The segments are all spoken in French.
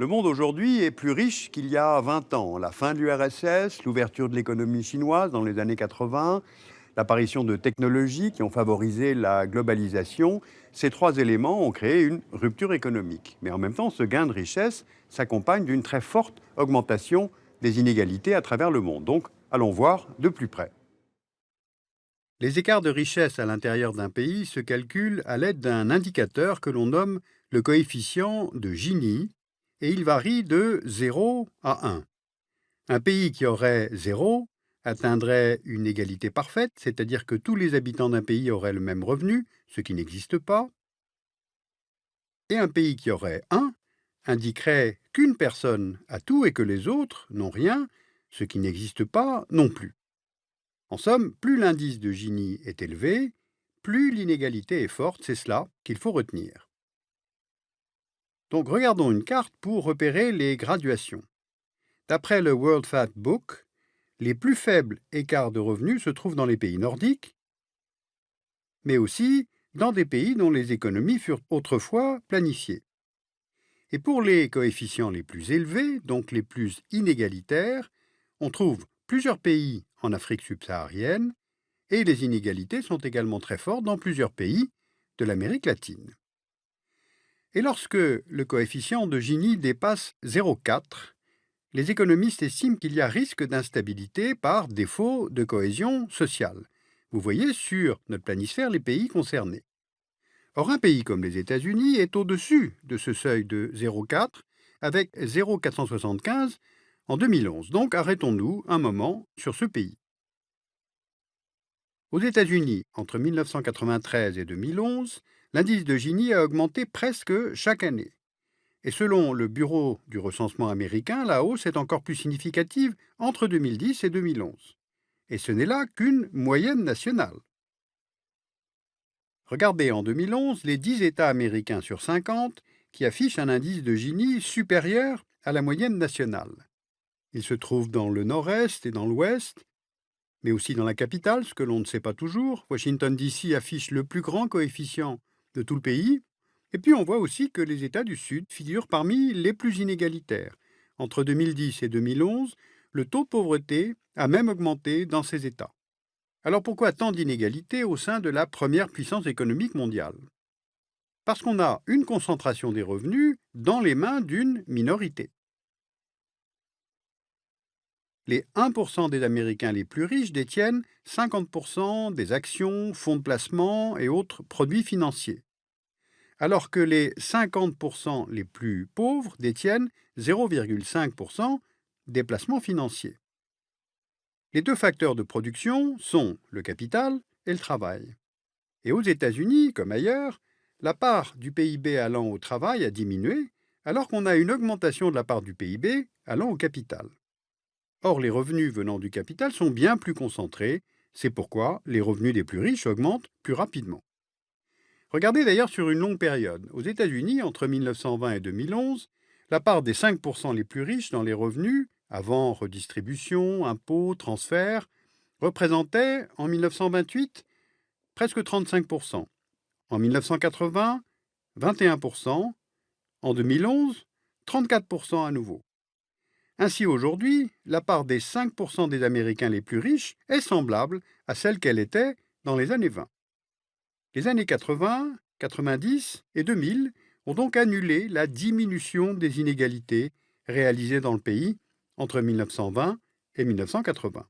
Le monde aujourd'hui est plus riche qu'il y a 20 ans. La fin de l'URSS, l'ouverture de l'économie chinoise dans les années 80, l'apparition de technologies qui ont favorisé la globalisation, ces trois éléments ont créé une rupture économique. Mais en même temps, ce gain de richesse s'accompagne d'une très forte augmentation des inégalités à travers le monde. Donc, allons voir de plus près. Les écarts de richesse à l'intérieur d'un pays se calculent à l'aide d'un indicateur que l'on nomme le coefficient de Gini, et il varie de 0 à 1. Un pays qui aurait 0 atteindrait une égalité parfaite, c'est-à-dire que tous les habitants d'un pays auraient le même revenu, ce qui n'existe pas, et un pays qui aurait 1 indiquerait qu'une personne a tout et que les autres n'ont rien, ce qui n'existe pas non plus. En somme, plus l'indice de Gini est élevé, plus l'inégalité est forte, c'est cela qu'il faut retenir. Donc regardons une carte pour repérer les graduations. D'après le World Factbook, les plus faibles écarts de revenus se trouvent dans les pays nordiques, mais aussi dans des pays dont les économies furent autrefois planifiées. Et pour les coefficients les plus élevés, donc les plus inégalitaires, on trouve plusieurs pays en Afrique subsaharienne, et les inégalités sont également très fortes dans plusieurs pays de l'Amérique latine. Et lorsque le coefficient de Gini dépasse 0,4, les économistes estiment qu'il y a risque d'instabilité par défaut de cohésion sociale. Vous voyez sur notre planisphère les pays concernés. Or, un pays comme les États-Unis est au-dessus de ce seuil de 0,4 avec 0,475 en 2011. Donc, arrêtons-nous un moment sur ce pays. Aux États-Unis, entre 1993 et 2011, l'indice de Gini a augmenté presque chaque année. Et selon le Bureau du recensement américain, la hausse est encore plus significative entre 2010 et 2011. Et ce n'est là qu'une moyenne nationale. Regardez en 2011 les 10 États américains sur 50 qui affichent un indice de Gini supérieur à la moyenne nationale. Ils se trouvent dans le nord-est et dans l'ouest, mais aussi dans la capitale, ce que l'on ne sait pas toujours. Washington DC affiche le plus grand coefficient de tout le pays. Et puis on voit aussi que les États du Sud figurent parmi les plus inégalitaires. Entre 2010 et 2011, le taux de pauvreté a même augmenté dans ces États. Alors pourquoi tant d'inégalités au sein de la première puissance économique mondiale? Parce qu'on a une concentration des revenus dans les mains d'une minorité. Les 1% des Américains les plus riches détiennent 50% des actions, fonds de placement et autres produits financiers, alors que les 50% les plus pauvres détiennent 0,5% des placements financiers. Les deux facteurs de production sont le capital et le travail. Et aux États-Unis, comme ailleurs, la part du PIB allant au travail a diminué, alors qu'on a une augmentation de la part du PIB allant au capital. Or, les revenus venant du capital sont bien plus concentrés, c'est pourquoi les revenus des plus riches augmentent plus rapidement. Regardez d'ailleurs sur une longue période. Aux États-Unis, entre 1920 et 2011, la part des 5% les plus riches dans les revenus, avant redistribution, impôts, transferts, représentait en 1928 presque 35%, en 1980, 21%, en 2011, 34% à nouveau. Ainsi aujourd'hui, la part des 5% des Américains les plus riches est semblable à celle qu'elle était dans les années 20. Les années 80, 90 et 2000 ont donc annulé la diminution des inégalités réalisées dans le pays entre 1920 et 1980.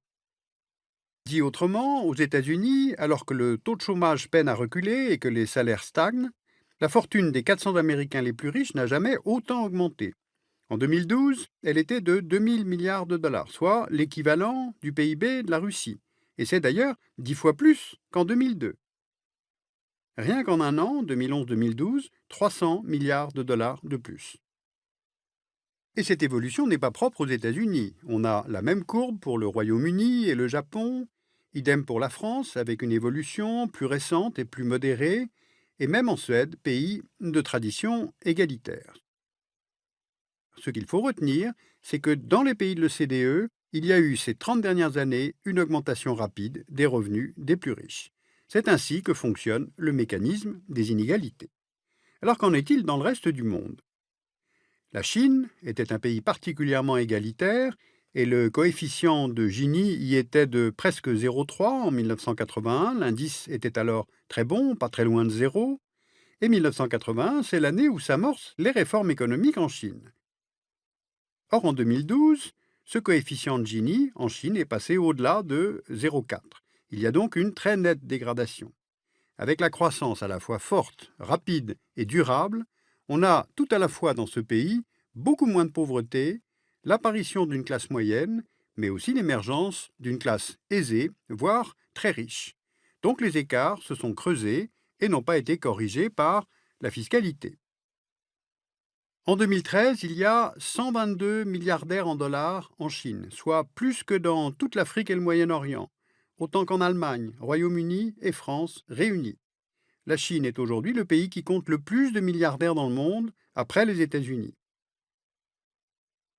Dit autrement, aux États-Unis, alors que le taux de chômage peine à reculer et que les salaires stagnent, la fortune des 400 Américains les plus riches n'a jamais autant augmenté. En 2012, elle était de 2000 milliards de dollars, soit l'équivalent du PIB de la Russie. Et c'est d'ailleurs 10 fois plus qu'en 2002. Rien qu'en un an, 2011-2012, 300 milliards de dollars de plus. Et cette évolution n'est pas propre aux États-Unis. On a la même courbe pour le Royaume-Uni et le Japon, idem pour la France, avec une évolution plus récente et plus modérée, et même en Suède, pays de tradition égalitaire. Ce qu'il faut retenir, c'est que dans les pays de l'OCDE, il y a eu ces 30 dernières années une augmentation rapide des revenus des plus riches. C'est ainsi que fonctionne le mécanisme des inégalités. Alors qu'en est-il dans le reste du monde? La Chine était un pays particulièrement égalitaire et le coefficient de Gini y était de presque 0,3 en 1981. L'indice était alors très bon, pas très loin de zéro. Et 1981, c'est l'année où s'amorcent les réformes économiques en Chine. Or, en 2012, ce coefficient de Gini en Chine est passé au-delà de 0,4. Il y a donc une très nette dégradation. Avec la croissance à la fois forte, rapide et durable, on a tout à la fois dans ce pays beaucoup moins de pauvreté, l'apparition d'une classe moyenne, mais aussi l'émergence d'une classe aisée, voire très riche. Donc les écarts se sont creusés et n'ont pas été corrigés par la fiscalité. En 2013, il y a 122 milliardaires en dollars en Chine, soit plus que dans toute l'Afrique et le Moyen-Orient, autant qu'en Allemagne, Royaume-Uni et France réunis. La Chine est aujourd'hui le pays qui compte le plus de milliardaires dans le monde, après les États-Unis.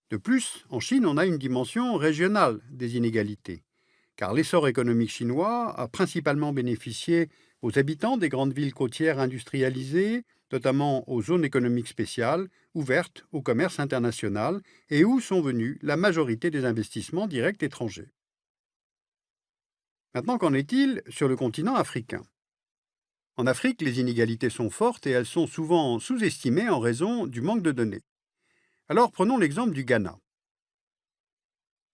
De plus, en Chine, on a une dimension régionale des inégalités, car l'essor économique chinois a principalement bénéficié aux habitants des grandes villes côtières industrialisées, notamment aux zones économiques spéciales, ouvertes au commerce international, et où sont venus la majorité des investissements directs étrangers. Maintenant, qu'en est-il sur le continent africain ? En Afrique, les inégalités sont fortes et elles sont souvent sous-estimées en raison du manque de données. Alors prenons l'exemple du Ghana.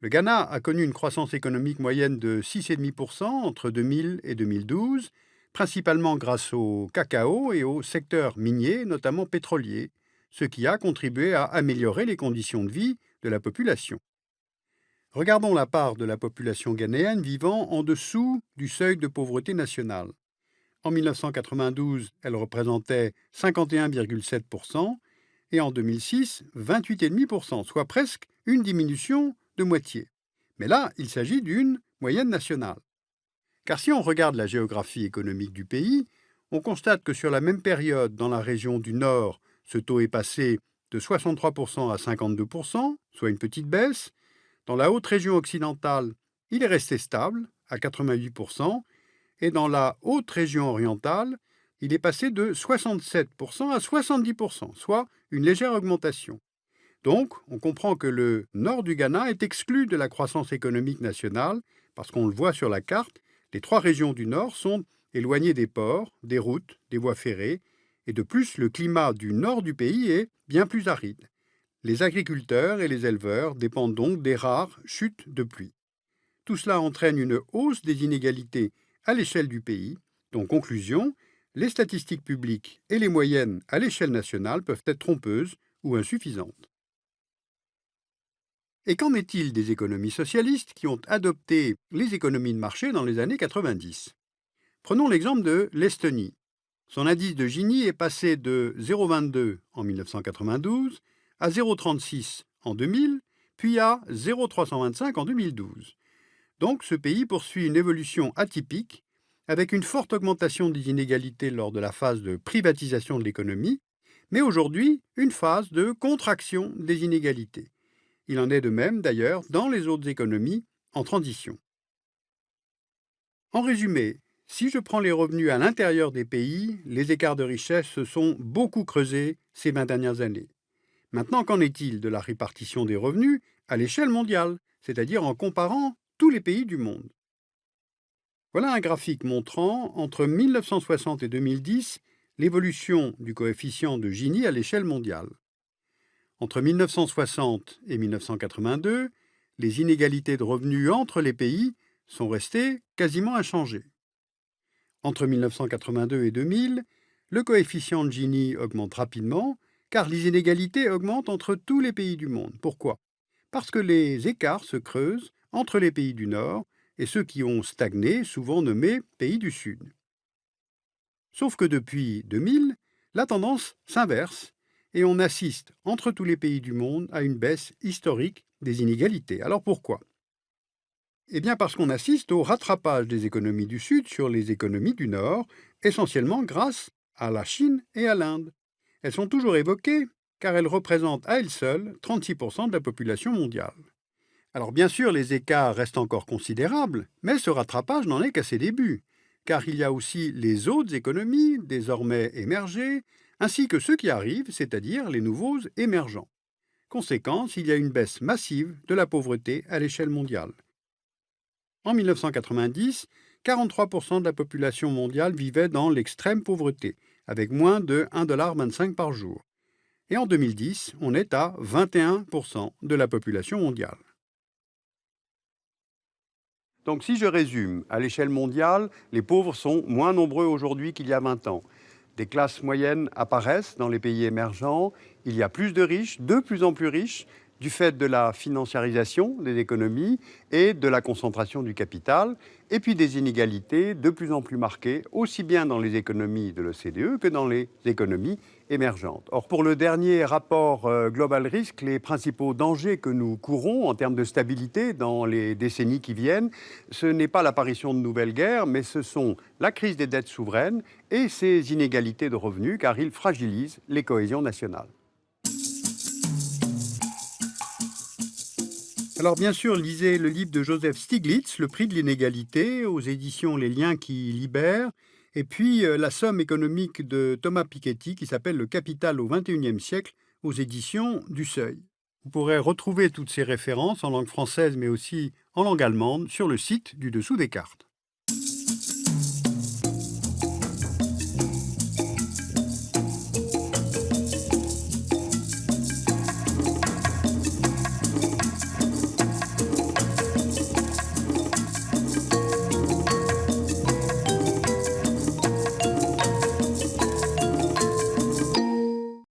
Le Ghana a connu une croissance économique moyenne de 6,5% entre 2000 et 2012, principalement grâce au cacao et au secteur minier, notamment pétrolier, ce qui a contribué à améliorer les conditions de vie de la population. Regardons la part de la population ghanéenne vivant en dessous du seuil de pauvreté nationale. En 1992, elle représentait 51,7% et en 2006, 28,5%, soit presque une diminution de moitié. Mais là, il s'agit d'une moyenne nationale. Car si on regarde la géographie économique du pays, on constate que sur la même période, dans la région du Nord, ce taux est passé de 63% à 52%, soit une petite baisse. Dans la haute région occidentale, il est resté stable, à 88%, et dans la haute région orientale, il est passé de 67% à 70%, soit une légère augmentation. Donc, on comprend que le nord du Ghana est exclu de la croissance économique nationale, parce qu'on le voit sur la carte, les trois régions du nord sont éloignées des ports, des routes, des voies ferrées, et de plus, le climat du nord du pays est bien plus aride. Les agriculteurs et les éleveurs dépendent donc des rares chutes de pluie. Tout cela entraîne une hausse des inégalités à l'échelle du pays. Donc, conclusion, les statistiques publiques et les moyennes à l'échelle nationale peuvent être trompeuses ou insuffisantes. Et qu'en est-il des économies socialistes qui ont adopté les économies de marché dans les années 90 ? Prenons l'exemple de l'Estonie. Son indice de Gini est passé de 0,22 en 1992 à 0,36 en 2000, puis à 0,325 en 2012. Donc ce pays poursuit une évolution atypique, avec une forte augmentation des inégalités lors de la phase de privatisation de l'économie, mais aujourd'hui une phase de contraction des inégalités. Il en est de même, d'ailleurs, dans les autres économies en transition. En résumé, si je prends les revenus à l'intérieur des pays, les écarts de richesse se sont beaucoup creusés ces 20 dernières années. Maintenant, qu'en est-il de la répartition des revenus à l'échelle mondiale, c'est-à-dire en comparant tous les pays du monde ? Voilà un graphique montrant, entre 1960 et 2010, l'évolution du coefficient de Gini à l'échelle mondiale. Entre 1960 et 1982, les inégalités de revenus entre les pays sont restées quasiment inchangées. Entre 1982 et 2000, le coefficient de Gini augmente rapidement, car les inégalités augmentent entre tous les pays du monde. Pourquoi ? Parce que les écarts se creusent entre les pays du Nord et ceux qui ont stagné, souvent nommés pays du Sud. Sauf que depuis 2000, la tendance s'inverse et on assiste entre tous les pays du monde à une baisse historique des inégalités. Alors pourquoi ? Eh bien parce qu'on assiste au rattrapage des économies du Sud sur les économies du Nord, essentiellement grâce à la Chine et à l'Inde. Elles sont toujours évoquées car elles représentent à elles seules 36% de la population mondiale. Alors bien sûr, les écarts restent encore considérables, mais ce rattrapage n'en est qu'à ses débuts, car il y a aussi les autres économies, désormais émergées, ainsi que ceux qui arrivent, c'est-à-dire les nouveaux émergents. Conséquence, il y a une baisse massive de la pauvreté à l'échelle mondiale. En 1990, 43% de la population mondiale vivait dans l'extrême pauvreté, avec moins de 1,25 $ par jour. Et en 2010, on est à 21% de la population mondiale. Donc si je résume, à l'échelle mondiale, les pauvres sont moins nombreux aujourd'hui qu'il y a 20 ans. Des classes moyennes apparaissent dans les pays émergents, il y a plus de riches, de plus en plus riches, du fait de la financiarisation des économies et de la concentration du capital, et puis des inégalités de plus en plus marquées, aussi bien dans les économies de l'OCDE que dans les économies émergentes. Or, pour le dernier rapport Global Risk, les principaux dangers que nous courons en termes de stabilité dans les décennies qui viennent, ce n'est pas l'apparition de nouvelles guerres, mais ce sont la crise des dettes souveraines et ces inégalités de revenus, car ils fragilisent les cohésions nationales. Alors bien sûr, lisez le livre de Joseph Stiglitz, Le prix de l'inégalité, aux éditions Les liens qui libèrent, et puis la somme économique de Thomas Piketty qui s'appelle Le capital au XXIe siècle, aux éditions du Seuil. Vous pourrez retrouver toutes ces références en langue française mais aussi en langue allemande sur le site du dessous des cartes.